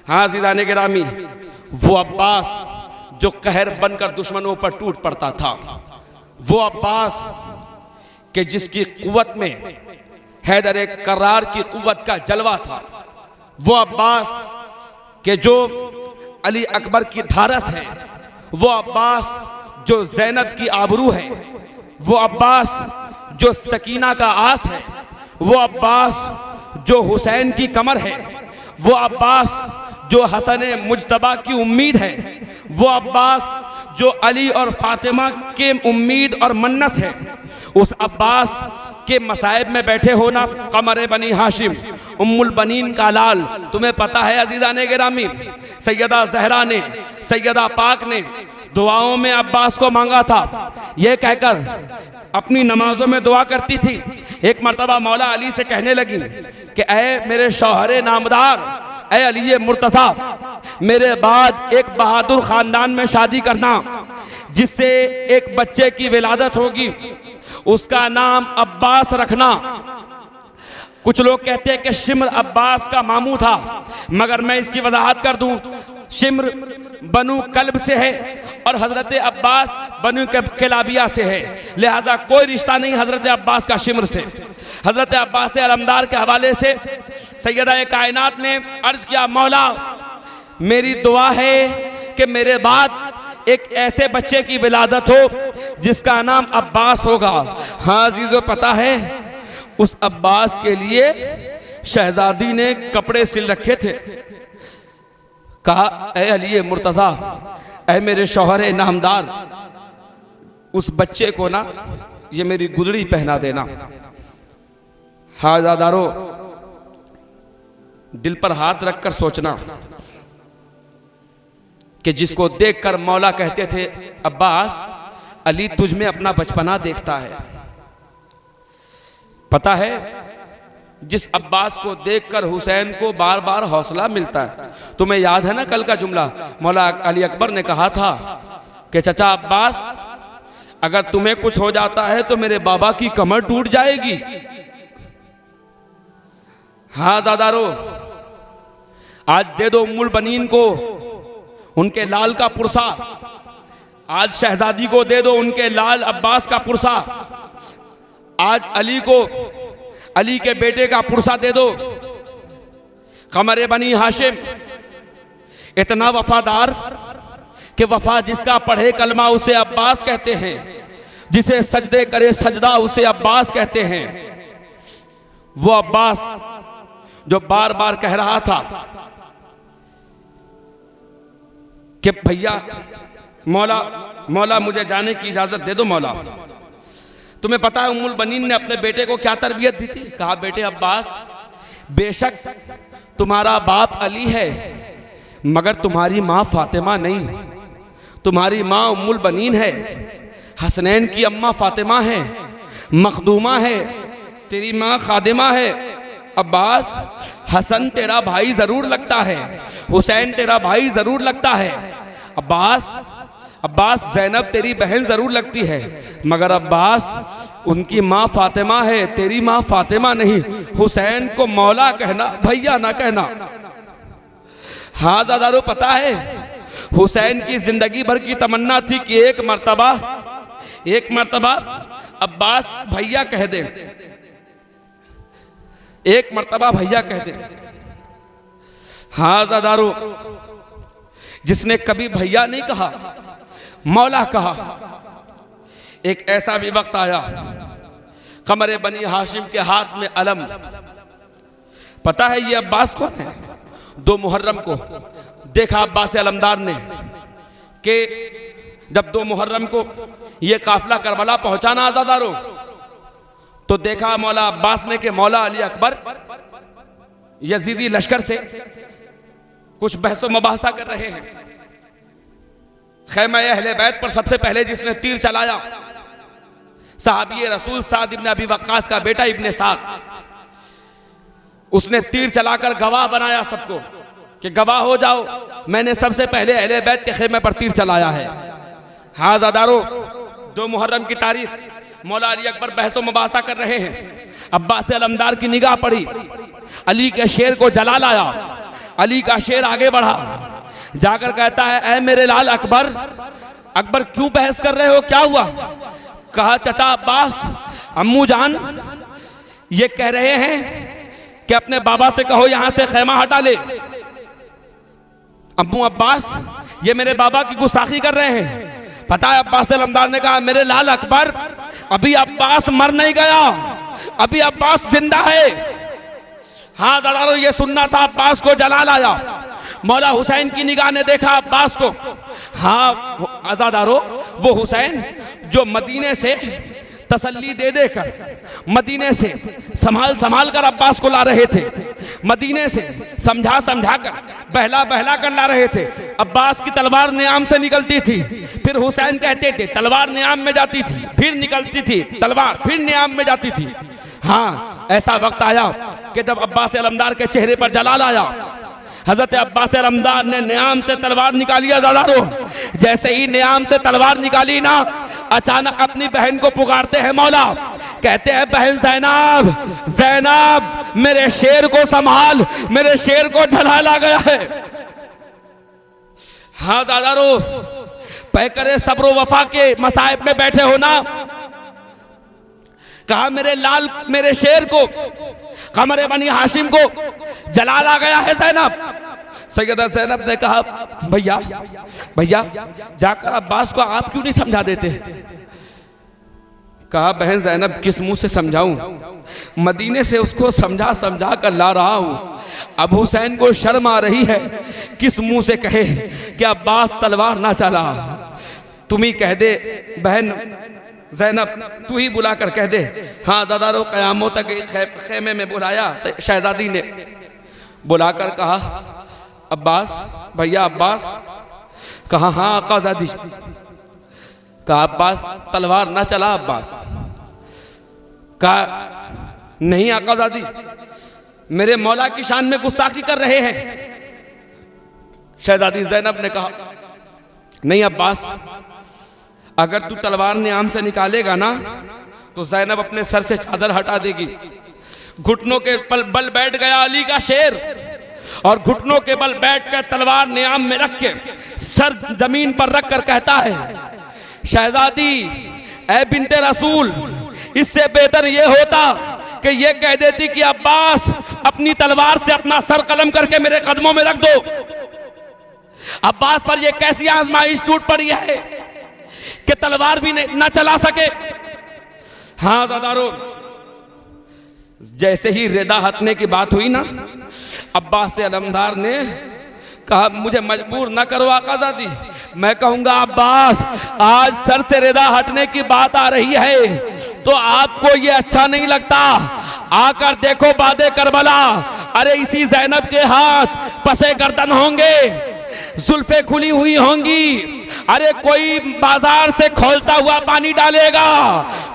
हाँ अज़ीज़ाने गिरामी, वो अब्बास जो कहर बनकर दुश्मनों पर टूट पड़ता था, वो अब्बास के जिसकी कुव्वत में हैदर करार की कुव्वत का जलवा था, वो अब्बास के जो अली अकबर की धारस है, वो अब्बास जो ज़ैनब की आबरू है, वो अब्बास जो सकीना का आस है, वो अब्बास जो हुसैन की कमर है, वो अब्बास जो हसन मुज्तबा की उम्मीद है, वो अब्बास जो अली और फातिमा के उम्मीद और मन्नत है, उस अब्बास के मसाइब में बैठे हो ना कमर बनी हाशिम, उम्मुल बनीन का लाल। तुम्हें पता है अज़ीज़ाने गिरामी, सैयदा ज़हरा ने, सैयदा पाक ने दुआओं में अब्बास को मांगा था, यह कहकर अपनी नमाजों में दुआ करती थी। एक मर्तबा मौला अली से कहने लगी कि ऐ मेरे शौहरे नामदार, ऐ अली मुर्तज़ा, मेरे बाद एक बहादुर ख़ानदान में शादी करना जिससे एक बच्चे की विलादत होगी, उसका नाम अब्बास रखना। कुछ लोग कहते हैं कि शिम्र अब्बास का मामू था, मगर मैं इसकी वजाहत कर दूं, शिम्र बनु कल्ब से है और हज़रत अब्बास बनु किलाबिया से है, लिहाजा कोई रिश्ता नहीं हज़रत अब्बास का शिम्र से। हज़रत अब्बास अलमदार के हवाले से सैयदा कायनात ने अर्ज़ किया, मौला मेरी दुआ है कि मेरे बाद एक ऐसे बच्चे की विलादत हो जिसका नाम अब्बास होगा। हाँ अजीज़ों, पता है उस अब्बास के लिए शहजादी ने कपड़े सिल रखे थे। कहा, ऐ अली मुर्तज़ा, ऐ मेरे शौहर नामदार, उस बच्चे को ना ये मेरी गुदड़ी पहना देना। हाँ ज़ादारो, दिल पर हाथ रखकर सोचना कि जिसको देखकर मौला कहते थे अब्बास, अली तुझ में अपना बचपना देखता है। पता है जिस अब्बास को देखकर हुसैन को बार बार हौसला मिलता है। तुम्हें याद है ना कल का जुमला, मौला अली अकबर ने कहा था कि चचा अब्बास, अगर तुम्हें कुछ हो जाता है तो मेरे बाबा की कमर टूट जाएगी। हाँ ज़ादारो, आज दे दो उम्मुल बनीन को उनके लाल का पुरसा, आज शहजादी को दे दो उनके लाल अब्बास का पुरसा, आज अली को अली के बेटे का पुरसा दे दो। कमर बनी हाशिम इतना वफादार कि वफा जिसका पढ़े कलमा उसे अब्बास कहते हैं, जिसे सजदे करे सजदा उसे अब्बास कहते हैं। वो अब्बास जो बार बार कह रहा था कि भैया मौला मौला मुझे जाने की इजाजत दे दो मौला। तुम्हें पता है उम्मुल बनीन ने अपने बेटे को क्या तरबियत दी थी? कहा, बेटे अब्बास, बेशक तुम्हारा बाप अली है मगर तुम्हारी माँ फातिमा नहीं, तुम्हारी माँ उम्मुल बनीन है, हसनैन की अम्मा फातिमा है, मखदूमा है, तेरी माँ खादिमा है। अब्बास, हसन तेरा भाई जरूर लगता है, हुसैन तेरा भाई जरूर लगता है, अब्बास ज़ैनब तेरी बहन जरूर लगती है, मगर अब्बास उनकी माँ फातिमा है, तेरी माँ फातिमा नहीं। हुसैन को मौला कहना, भैया ना कहना। हाँ ज़ादारो, पता है हुसैन की जिंदगी भर की तमन्ना थी कि एक मर्तबा अब्बास भैया कह दे, एक मर्तबा भैया कह दे। हाँ ज़ादारो, जिसने कभी भैया नहीं कहा, मौला कहा। एक ऐसा भी वक्त आया, कमर बनी हाशिम के हाथ में अलम। पता है ये अब्बास कौन है? 2 मुहर्रम को देखा अब्बास अलमदार ने कि जब 2 मुहर्रम को ये काफिला करबला पहुंचा ना ज़ादारो, तो देखा मौला अब्बास ने कि मौला अली अकबर यजीदी लश्कर से कुछ बहसो मुबाहसा कर रहे हैं। खैमा अहले बैत पर सबसे पहले जिसने तीर चलाया, सहाबी रसूल साद इब्न अबी वक्कास का बेटा इब्न साद, उसने तीर चलाकर गवाह बनाया सबको कि गवाह हो जाओ, मैंने सबसे पहले अहले बैत के खेमे पर तीर चलाया है। हाँ ज़ादारो, 2 मुहर्रम की तारीख, मौला अली अकबर बहसो मुबाहसा कर रहे हैं। अब्बास अलमदार की निगाह पड़ी, अली के शेर को जला लाया। अली का शेर आगे बढ़ा, जाकर कहता है ऐ मेरे लाल अकबर, अकबर क्यों बहस कर रहे हो, क्या हुआ? कहा चाचा अब्बास, अम्मू जान ये कह रहे हैं कि अपने बाबा से कहो यहां से खैमा हटा ले। अम्मू अब्बास ये मेरे बाबा की गुस्ताखी कर रहे हैं। पता है अब्बास अलमदार ने कहा मेरे लाल अकबर, अभी अब्बास मर नहीं गया, अभी अब्बास जिंदा है। हाँ ज़रारो ये सुनना था, अब्बास को जलाल आया। मौला हुसैन की निगाह ने देखा अब्बास को। हाँ आजादारो, वो हुसैन जो मदीने से तसल्ली दे देकर, मदीने से संभाल संभाल कर अब्बास को ला रहे थे, मदीने से समझा समझा कर, बहला बहला कर ला रहे थे। अब्बास की तलवार नियाम से निकलती थी, फिर हुसैन कहते थे तलवार नियाम में जाती थी, फिर निकलती थी तलवार, फिर नियाम में जाती थी। हाँ ऐसा वक्त आया कि जब अब्बास अलमदार के चेहरे पर जलाल आया, हजरत अब्बास अलमदार ने नियाम से तलवार निकाली। ज़रारो जैसे ही नियाम से तलवार निकाली ना, अचानक अपनी बहन को पुकारते हैं मौला, कहते हैं बहन ज़ैनब, ज़ैनब मेरे शेर को संभाल, मेरे शेर को जलाल आ गया है। हाँ ज़रारो पैकरे सब्र वफा के मसाइब में बैठे हो ना, कहा मेरे लाल, मेरे शेर को, कमरे बनी हाशिम को जलाल आ गया है ज़ैनब। सैयदा ज़ैनब ने कहा भैया भैया जाकर अब्बास को आप क्यों नहीं समझा देते? कहा बहन ज़ैनब किस मुंह से समझाऊं, मदीने से उसको समझा समझा कर ला रहा हूं, अब हुसैन को शर्म आ रही है, किस मुंह से कहे कि अब्बास तलवार ना चला। तुम ही कह दे बहन ज़ैनब, तू ही बुला कर कह दे। हाँ ज़रारो क़यामों तक खेमे में बुलाया शहजादी ने, बुलाकर कहा अब्बास, भैया अब्बास। कहा हाँ आकाज़ादी। कहा अब्बास तलवार ना चला अब्बास। कहा नहीं आकाज़ादी, मेरे मौला की शान में गुस्ताखी कर रहे हैं। शहजादी ज़ैनब ने कहा नहीं अब्बास, अगर तू तलवार नियाम से निकालेगा ना तो ज़ैनब अपने सर से चादर हटा देगी। घुटनों के बल बैठ गया अली का शेर, और घुटनों के बल बैठ कर तलवार नियाम में रख के सर जमीन पर रख कर कहता है शहजादी ऐ बिन्ते रसूल, इससे बेहतर ये होता कि ये कह देती कि अब्बास अपनी तलवार से अपना सर कलम करके मेरे कदमों में रख दो। अब्बास पर ये कैसी आजमाइश टूट पड़ी है कि तलवार भी ना चला सके। हाँ ज़रारो जैसे ही रेदा हटने की बात हुई ना, अब्बास अलमदार ने कहा मुझे मजबूर न करो आकाज़ादी, मैं कहूंगा अब्बास आज सर से रेदा हटने की बात आ रही है तो आपको ये अच्छा नहीं लगता, आकर देखो बादे करबला, अरे इसी ज़ैनब के हाथ पसे गर्दन होंगे, जुल्फे खुली हुई होंगी, अरे कोई बाजार से खोलता हुआ पानी डालेगा,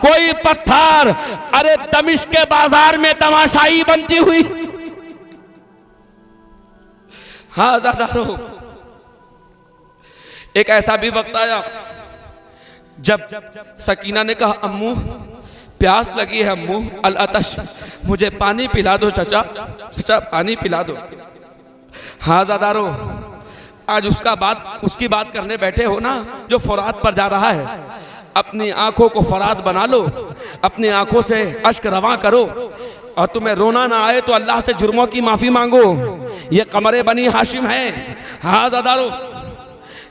कोई पत्थर, अरे दमिश्क के बाजार में तमाशाई बनती हुई। हाँ ज़रारो एक ऐसा भी वक्त आया जब सकीना ने कहा अम्मू प्यास लगी है, अम्मू अल अतश, मुझे पानी पिला दो चचा, चचा पानी पिला दो। हाँ ज़रारो आज उसकी बात करने बैठे हो ना जो फुरात पर जा रहा है, अपनी आंखों को फरात बना लो, अपनी आंखों से अश्क रवा करो, और तुम्हें रोना ना आए तो अल्लाह से जुर्मों की माफ़ी मांगो, ये कमरे बनी हाशिम है। हाँ ज़रारो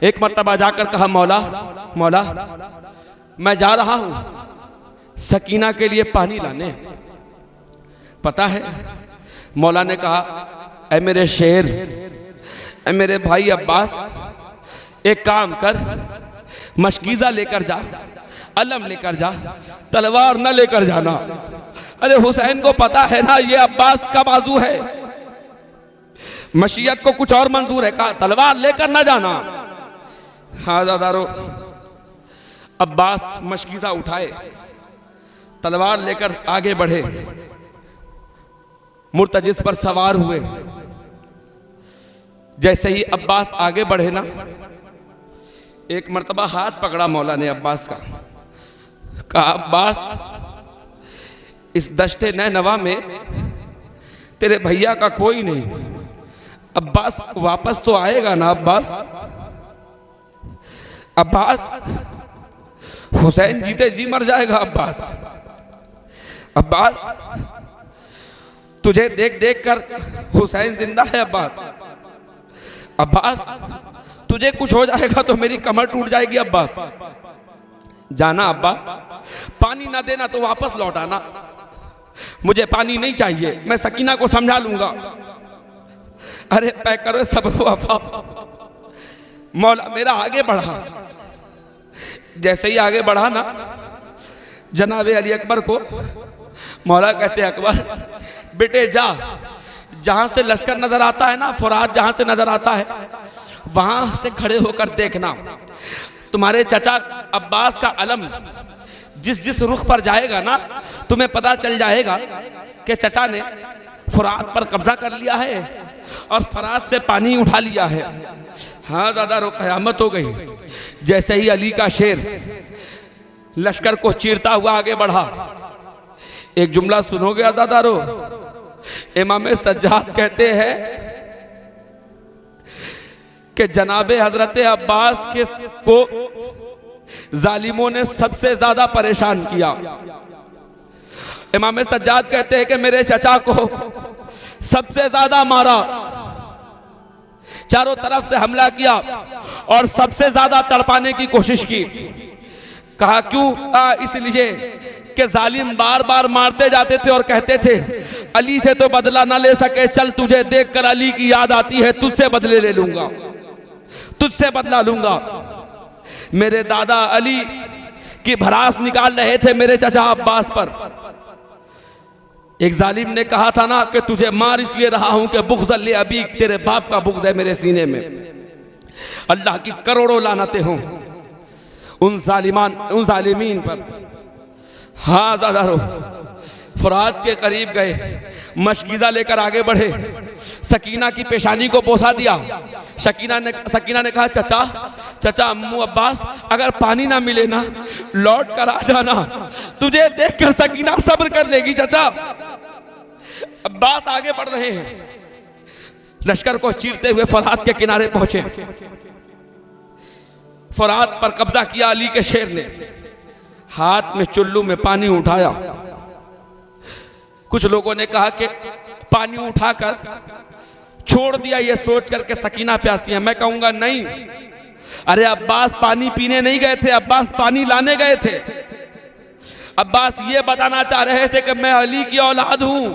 एक मर्तबा जाकर कहा मौला मौला मैं जा रहा हूँ सकीना के लिए पानी लाने। पता है मौला ने कहा ऐ मेरे शेर, ऐ मेरे भाई अब्बास, एक काम कर, मशकीज़ा लेकर जा, अलम लेकर जा, तलवार न लेकर जाना। अरे हुसैन को पता है ना ये अब्बास का बाजू है, मशीयत को कुछ और मंजूर है, कहा तलवार लेकर न जाना। हाँ ज़रारो अब्बास मशकीज़ा उठाए, तलवार लेकर आगे बढ़े, मुर्तजिस पर सवार हुए। जैसे ही अब्बास आगे बढ़े ना, एक मर्तबा हाथ पकड़ा मौला ने अब्बास का, कहा अब्बास इस दश्ते नैनवा में तेरे भैया का कोई नहीं, अब्बास वापस तो आएगा ना अब्बास? अब्बास हुसैन जीते जी मर जाएगा अब्बास। अब्बास तुझे देख देख कर हुसैन जिंदा है अब्बास। अब्बास तुझे कुछ हो जाएगा तो मेरी कमर टूट जाएगी अब्बास। जाना अब्बास, पानी ना देना तो वापस लौट आना। मुझे पानी नहीं चाहिए, मैं सकीना को समझा लूंगा। अरे तय करो सब्र वफा। मौला मेरा आगे बढ़ा। जैसे ही आगे बढ़ा ना, जनाबे अली अकबर को मौला कहते अकबर बेटे जा, जहां से लश्कर नजर आता है ना, फुरात जहां से नजर आता है वहां से खड़े होकर देखना, तुम्हारे चचा अब्बास का अलम जिस जिस रुख पर जाएगा ना, तुम्हें पता चल जाएगा कि चचा ने फुरात पर कब्जा कर लिया है और फरात से पानी उठा लिया है। हाँ ज़्यादा रो क़यामत हो गई। जैसे ही अली का शेर लश्कर को चीरता हुआ आगे बढ़ा, एक जुमला सुनोगे आज़ादारो। इमाम सज्जाद कहते हैं कि जनाबे हजरत अब्बास के को जालिमों ने सबसे ज्यादा परेशान किया। इमाम सज्जाद कहते हैं कि मेरे चचा को सबसे ज्यादा मारा, चारों तरफ से हमला किया और सबसे ज्यादा तड़पाने की कोशिश की। कहा क्यों? इसलिए कि जालिम बार बार मारते जाते थे और कहते थे अली से तो बदला ना ले सके, चल तुझे देखकर अली की याद आती है, तुझसे बदले ले लूंगा, तुझसे बदला लूंगा। मेरे दादा अली की भड़ास निकाल रहे थे मेरे चचा अब्बास पर। एक जालिम ने कहा था ना कि तुझे मार इसलिए रहा हूं कि बुग़्ज़ ले अबी, तेरे बाप का बुग़्ज़ है मेरे सीने में। अल्लाह की करोड़ों लानतें हों उन जालिमीन पर। हाँ ज़ादारो, फुरात के करीब गए, मशकीज़ा लेकर आगे बढ़े, सकीना की पेशानी को बोसा दिया। सकीना ने कहा चचा चचा अम्मू अब्बास अगर पानी ना मिले ना लौट कर आ जाना, तुझे देखकर सकीना सब्र कर लेगी चचा। अब्बास आगे बढ़ रहे हैं, लश्कर को चीरते हुए फरात के किनारे पहुंचे। फरात पर कब्जा किया अली के शेर ने, हाथ में चुल्लू में पानी उठाया। कुछ लोगों ने कहा कि पानी उठाकर छोड़ दिया ये सोच करके सकीना प्यासी है। मैं कहूंगा नहीं, अरे अब्बास पानी पीने नहीं गए थे, अब्बास पानी लाने गए थे। अब्बास ये बताना चाह रहे थे कि मैं अली की औलाद हूं,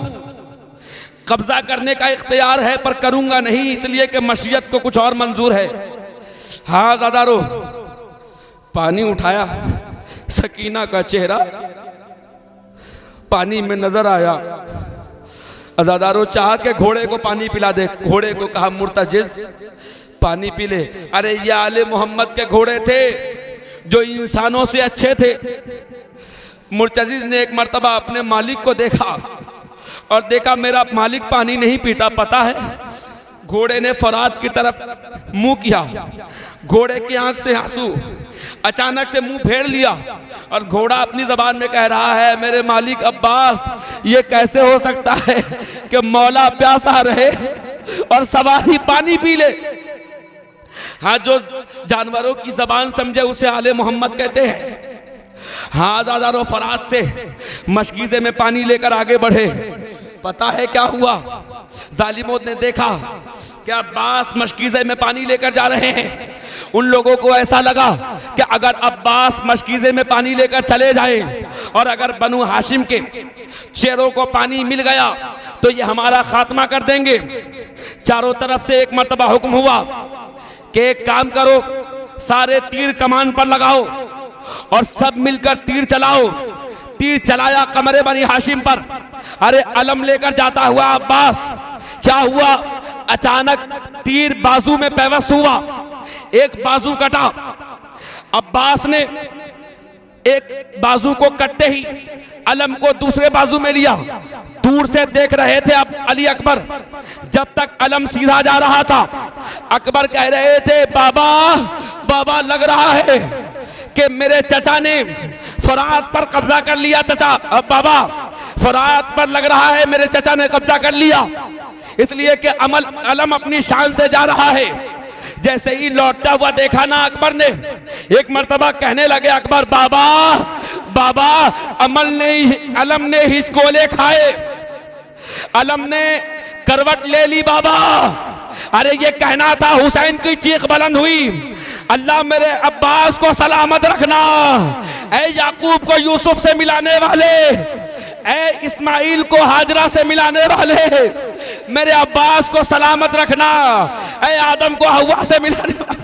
कब्जा करने का इख्तियार है पर करूंगा नहीं, इसलिए कि मशीयत को कुछ और मंजूर है। हाँ ज़ादारो, पानी उठाया, सकीना का चेहरा पानी में नजर आया। अज़ादारो चाह के घोड़े को पानी पिला दे। घोड़े को कहा मुर्तजिज़ पानी पी ले। अरे ये आले मोहम्मद के घोड़े थे जो इंसानों से अच्छे थे। मुर्तजिज़ ने एक मर्तबा अपने मालिक को देखा और देखा मेरा मालिक पानी नहीं पीता। पता है, घोड़े ने फरात की तरफ मुंह किया, घोड़े की आंख से आंसू, अचानक से मुंह फेर लिया और घोड़ा अपनी जबान में कह रहा है मेरे मालिक अब्बास, ये कैसे हो सकता है कि मौला प्यासा रहे और सवारी पानी पी ले। हाँ, जो जानवरों की जबान समझे उसे आले मोहम्मद कहते हैं। हाँ ज़ादारो, फरात से मशकीज़े में पानी लेकर आगे बढ़े। पता है क्या हुआ? जालिमों ने देखा कि अब्बास मशकीज़े में पानी लेकर जा रहे हैं। उन लोगों को ऐसा लगा कि अगर अब्बास मशकीज़े में पानी लेकर चले जाएं और अगर बनु हाशिम के शेरों को पानी मिल गया तो ये हमारा खात्मा कर देंगे। चारों तरफ से एक मर्तबा हुक्म हुआ कि एक काम करो, सारे तीर कमान पर लगाओ और सब मिलकर तीर चलाओ। तीर चलाया कमरे बनी हाशिम पर। अरे अलम लेकर जाता हुआ अब्बास, क्या हुआ? अचानक तीर बाजू में पेवस्त हुआ, एक बाजू कटा। अब्बास ने एक बाजू को कटते ही अलम को दूसरे बाजू में लिया। दूर से देख रहे थे अब अली अकबर। जब तक अलम सीधा जा रहा था, अकबर कह रहे थे बाबा बाबा, लग रहा है कि मेरे चचा ने फरात पर कब्जा कर लिया। चचा, अब बाबा, फरात पर लग रहा है मेरे चचा ने कब्जा कर लिया। इसलिए कि अलम अपनी शान से जा रहा है। जैसे ही लौटता हुआ देखा ना अकबर ने, एक मर्तबा कहने लगे अकबर, बाबा बाबा अलम ने हिचकोले खाए, अलम ने करवट ले ली बाबा। अरे ये कहना था, हुसैन की चीख बुलंद हुई, अल्लाह मेरे अब्बास को सलामत रखना, ऐ याकूब को यूसुफ से मिलाने वाले, ऐ इस्माइल को हाजरा से मिलाने वाले, मेरे अब्बास को सलामत रखना, ऐ आदम को हव्वा से मिलाने वाले।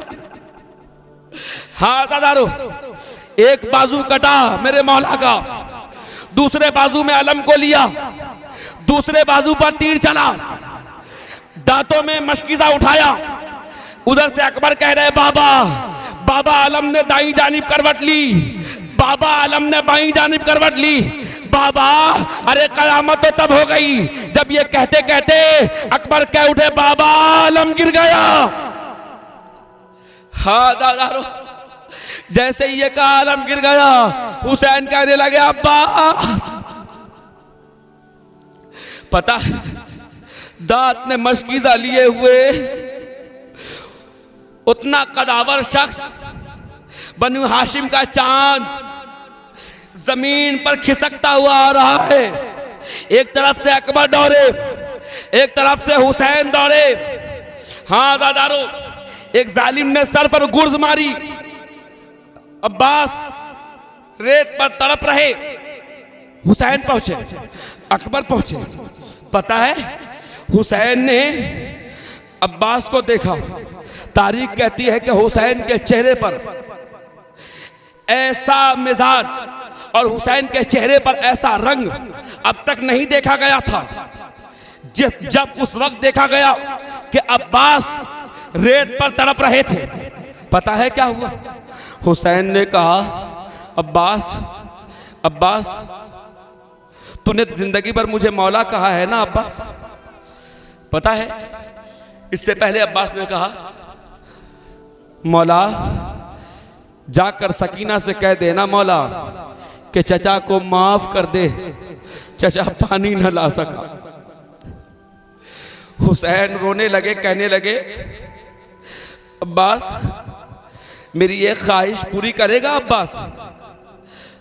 हाँ दादारो, एक बाजू कटा मेरे मौला का, दूसरे बाजू में अलम को लिया, दूसरे बाजू पर तीर चला, दांतों में मशकीजा उठाया। उधर से अकबर कह रहे, बाबा बाबा अलम ने दाईं जानिब करवट ली, बाबा अलम ने बाईं जानिब करवट ली, बाबा। अरे कयामत तो तब हो गई जब ये कहते कहते अकबर कह उठे, बाबा अलम गिर गया। हाँ दादारो, जैसे ये कहा अलम गिर गया, हुसैन कहने लगे, अब्बास। पता दांत ने मशकीजा लिए हुए उतना कदावर शख्स, बनु हाशिम का चांद जमीन पर खिसकता हुआ आ रहा है। एक तरफ से अकबर दौड़े, एक तरफ से हुसैन दौड़े। हाँ दादारो, एक जालिम ने सर पर गुर्ज मारी, अब्बास रेत पर तड़प रहे। हुसैन पहुंचे, अकबर पहुंचे। पता है हुसैन ने अब्बास को देखा। तारीख कहती है कि हुसैन के चेहरे पर ऐसा मिजाज और हुसैन के चेहरे पर ऐसा रंग अब तक नहीं देखा गया था। जब उस वक्त देखा गया कि अब्बास रेत पर तड़प रहे थे। पता है क्या हुआ? हुसैन ने कहा, अब्बास अब्बास, तूने जिंदगी भर मुझे मौला कहा है ना अब्बास? पता है इससे पहले अब्बास ने कहा, मौला जाकर सकीना से कह देना मौला कि चचा को माफ कर दे, चचा पानी न ला सका। हुसैन रोने लगे, कहने लगे, अब्बास मेरी ये ख्वाहिश पूरी करेगा अब्बास?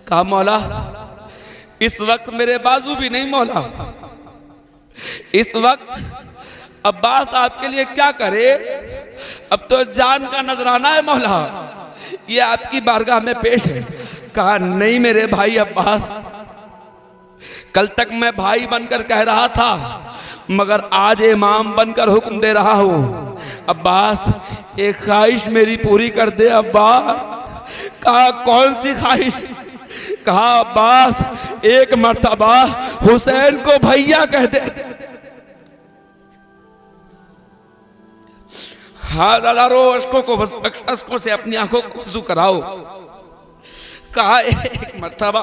कहा, मौला इस वक्त मेरे बाजू भी नहीं मौला, इस वक्त अब्बास आपके लिए क्या करे, अब तो जान का नजराना है मौला, ये आपकी बारगाह में पेश है। कहा, नहीं मेरे भाई अब्बास, कल तक मैं भाई बनकर कह रहा था, मगर आज इमाम बनकर हुक्म दे रहा हूं। अब्बास एक ख्वाहिश मेरी पूरी कर दे अब्बास। कहा, कौन सी ख्वाहिश? कहा, अब्बास एक मर्तबा हुसैन को भैया कह दे। हाँ दादारो, अश्कों से अपनी आंखों को वुज़ू कराओ। कहा, एक मर्तबा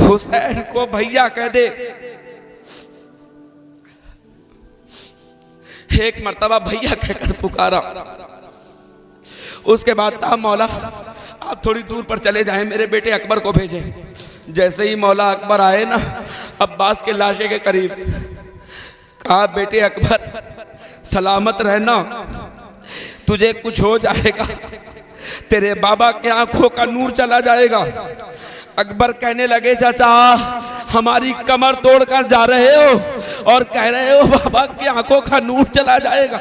हुसैन को भैया कह दे। एक मर्तबा भैया कहकर पुकारा। उसके बाद कहा, मौला आप थोड़ी दूर पर चले जाएं, मेरे बेटे अकबर को भेजें। जैसे ही मौला अकबर आए ना अब्बास के लाशे के करीब, कहा, बेटे अकबर सलामत रहना, तुझे कुछ हो जाएगा, तेरे बाबा के आंखों का नूर चला जाएगा। अकबर कहने लगे, चाचा हमारी कमर तोड़कर जा रहे हो और कह रहे हो बाबा की आंखों का नूर चला जाएगा।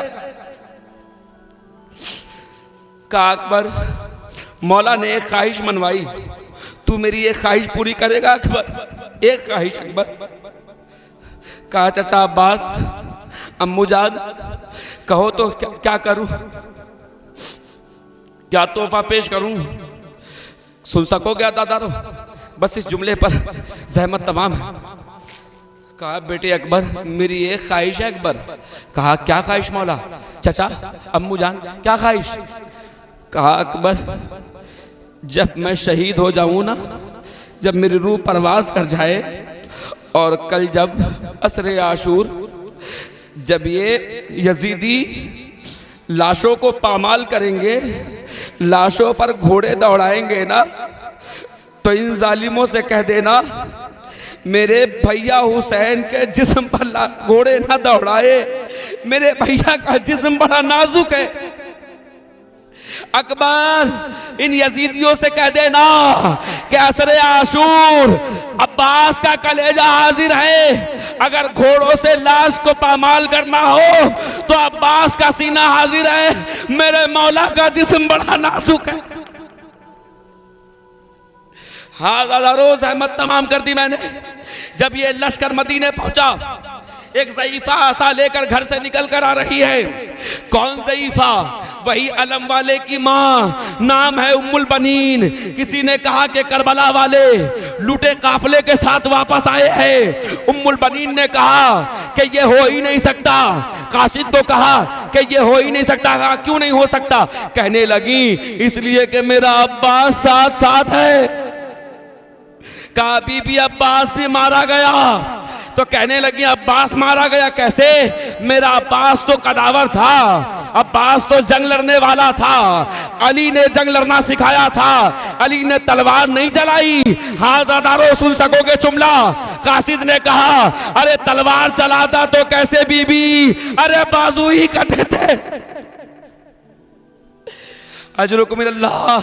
कहा, अकबर मौला ने एक ख्वाहिश मनवाई, तू मेरी एक ख्वाहिश पूरी करेगा अकबर? एक ख्वाहिश अकबर। कहा, चाचा अब्बास, अम्मू जान कहो तो क्या करूं, क्या तोहफा पेश करूं? सुन सकोगे दादारो? बस इस जुमले पर जहमत तमाम है। कहा, बेटे अकबर मेरी एक ख्वाहिश है अकबर। कहा, क्या ख्वाहिश मौला? चाचा अम्मू जान क्या ख्वाहिश? कहा, अकबर जब मैं शहीद हो जाऊं ना, जब मेरी रूह परवाज कर जाए, और कल जब असरे आशूर, जब ये यजीदी लाशों को पामाल करेंगे, लाशों पर घोड़े दौड़ाएंगे ना, तो इन जालिमों से कह देना मेरे भैया हुसैन के जिस्म पर घोड़े ना दौड़ाए, मेरे भैया का जिस्म बड़ा नाजुक है। अकबर इन यजीदियों से कह देना कि असरे आशूर अब्बास का कलेजा हाजिर है, अगर घोड़ों से लाश को पामाल करना हो तो अब्बास का सीना हाजिर है, मेरे मौला का जिस्म बड़ा नाजुक है। हाँ रोज अहमद तमाम कर दी मैंने। जब ये लश्कर मदीने पहुंचा, एक ज़ईफा आसा लेकर घर से निकल कर आ रही है। कौन ज़ईफा? वही अलम वाले की माँ, नाम है उम्मुल बनीन। किसी ने कहा कि करबला वाले लूटे काफले के साथ वापस आए हैं। उम्मुल बनीन ने कहा कि ये हो ही नहीं सकता। कासिद को कहा कि ये हो ही नहीं सकता। कहा क्यों नहीं हो सकता? कहने लगी इसलिए कि मेरा अब्बास साथ साथ है। कहा बीबी अब्बास भी मारा गया। तो कहने लगी अब्बास मारा गया कैसे? मेरा अब्बास तो कदावर था, अब्बास तो जंग लड़ने वाला था, अली ने जंग लड़ना सिखाया था, अली ने तलवार नहीं चलाई। हाँ ज़ादारो सुन सकोगे जुमला। कासिद ने कहा अरे तलवार चलाता तो कैसे बीबी, अरे बाजू ही कटे थे। अजरुकुम मिनल्लाह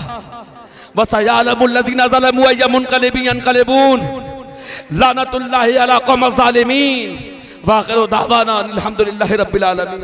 वसयअलमुल लज़ीना ज़लमू अय्या मुनक़लिबिन यनक़लिबून लानतुल्लाहि अला क़ौमिज़ ज़ालिमीन। व आख़िरु दावाना अनिल हम्दुलिल्लाहि रब्बिल आलमीन।